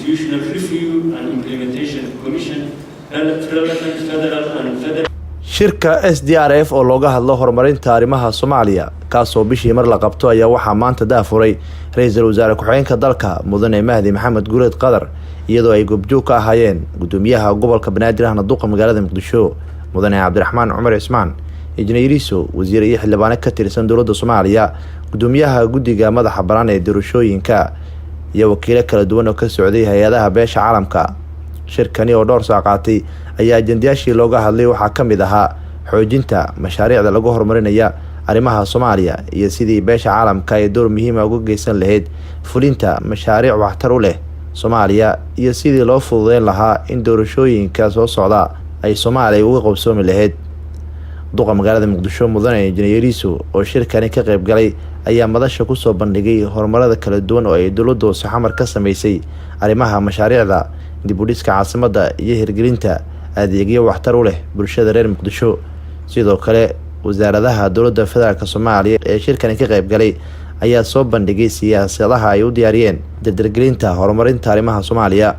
Constitutional Review and Implementation Commission, relevant federal and federal. shirka SDRF oo looga hadlo horumarinta arrimaha Soomaaliya kaasoo bishii mar la qabto ayaa waxaa maanta daafuray ra'iisul wasaare ku-xigeenka dalka Mudane Mahdi Maxamed Guuleed Qadar iyadoo ay goobjoog ka ahaayeen gudoomiyaha gobolka Banaadir ahna duqa magaalada Muqdisho Mudane Cabdiraxmaan Cumar Cismaan injineeriso wasiir iyo xildhibaan ka tirsan dowladda Soomaaliya gudoomiyaha guddiga madaxa bannaan ee doorashooyinka iyo wakiilo kala duwan oo ka socday hay'adaha beesha caalamka shirkani oo dhowr saac qaatay ayaa ajendayaashii looga hadlay waxaa ka mid ahaa xoojinta mashaariicda lagu horumarinaya arrimaha Soomaaliya iyo sidii beesha caalamka ay door muhiim ah uga geysan lahayd fulinta mashaariic waxtar u leh Soomaaliya iyo sidii loo fududeyn lahaa in doorashooyinka soo socda ay Soomaaliya uga qabsoomi lahayd duqa magaalada Muqdisho Mudane injineeriso oo shirkani ka qayb galay ayaa madasha ku soo bandhigay horumarada kala duwan oo ay dowladdu saxamar ka sameysay arrimaha mashaariicda dib u dhiska caasimadda iyo hirgelinta adeegyo waxtar u leh bulshada reer Muqdisho sidoo kale wasaaradaha dowladda federaalka Soomaaliya ee shirkani ka qayb galay ayaa soo bandhigay siyaasadaha ay u diyaariyeen dardargelinta horumarinta arrimaha Soomaaliya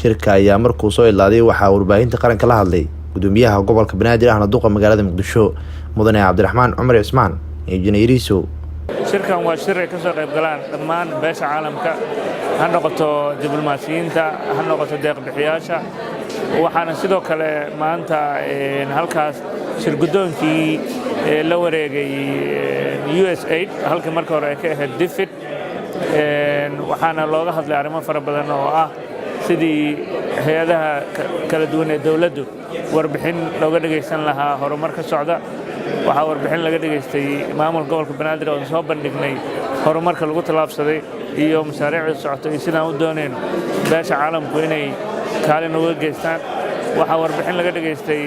shirka ayaa markuu soo ilaaday waxaa warbaahinta qaranka la hadlay gudoomiyaha gobolka Banaadir ahna duqa magaalada Muqdisho Mudane Cabdiraxmaan Cumar Cismaan injineeriso shirkan waa shir ay ka soo qayb galaan dhammaan beesha caalamka ha noqoto diblomaasiyiinta ha noqoto deeq bixiyaasha waxaana sidoo kale maanta halkaas shir gudoonkii la wareegay USAID halkii markii hore ay ka ahayd DFID waxaana looga hadlay arrimo fara badan oo ah sidii hay'adaha kala duwan ee dawladdu warbixin looga dhageysan lahaa horumar ka socda waxaa warbixin laga dhageystay maamulka gobolka Banaadir oo soo bandhignay horumarka lagu talaabsaday iyo mashaariicda socotay sidaan u dooneen beesha caalamku inay kaalin uga geystaan waxaa warbixin laga dhageystay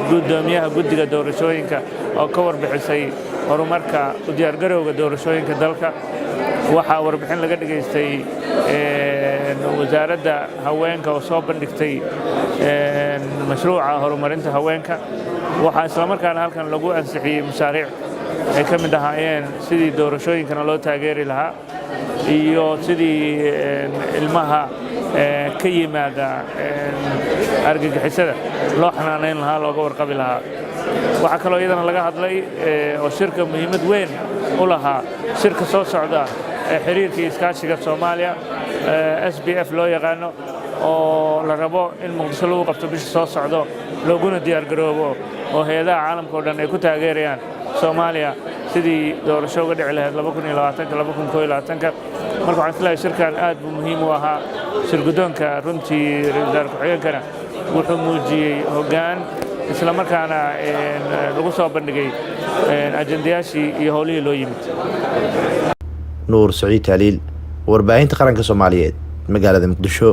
gudoomiyaha guddiga doorashooyinka oo ka warbixisay horumarka u diyaargarowga doorashooyinka dalka waxaa warbixin laga dhageystay wasaaradda haweenka oo soo bandhigtay mashruuca horumarinta haweenka waxaa isla markaana halkan lagu ansixiyay mashaariic ay ka mid ahaayeen sidii doorashooyinkana loo taageeri lahaa iyo sidii ilmaha ka yimaada argagixisada loo xanaaneyn lahaa looga warqabi lahaa waxaa kaloo iyadana laga hadlay oo shirka muhiimad weyn u lahaa shirka soo socda ee xiriirka iskaashiga Soomaaliya SBF loo yaqaano oo la rabo in Muqdisho lagu qabto bisha soo socdo looguna diyaar garoobo oo hay'adaha caalamka oo dhan ay ku taageerayaan Soomaaliya sidii doorasho uga dhici lahayd 2020-2021 marka waxaan filayaa shirkan aad buu muhiim u ahaa shir gudoonka runtii ra'iisul wasaare ku-xigeenkana wuxuu muujiyay hoggaan isla markaana lagu soo bandhigay ajendayaashii iyo howlihii loo yimid Nuur Saciid Taliil warbaahinta qaranka Soomaaliyeed magaalada Muqdisho.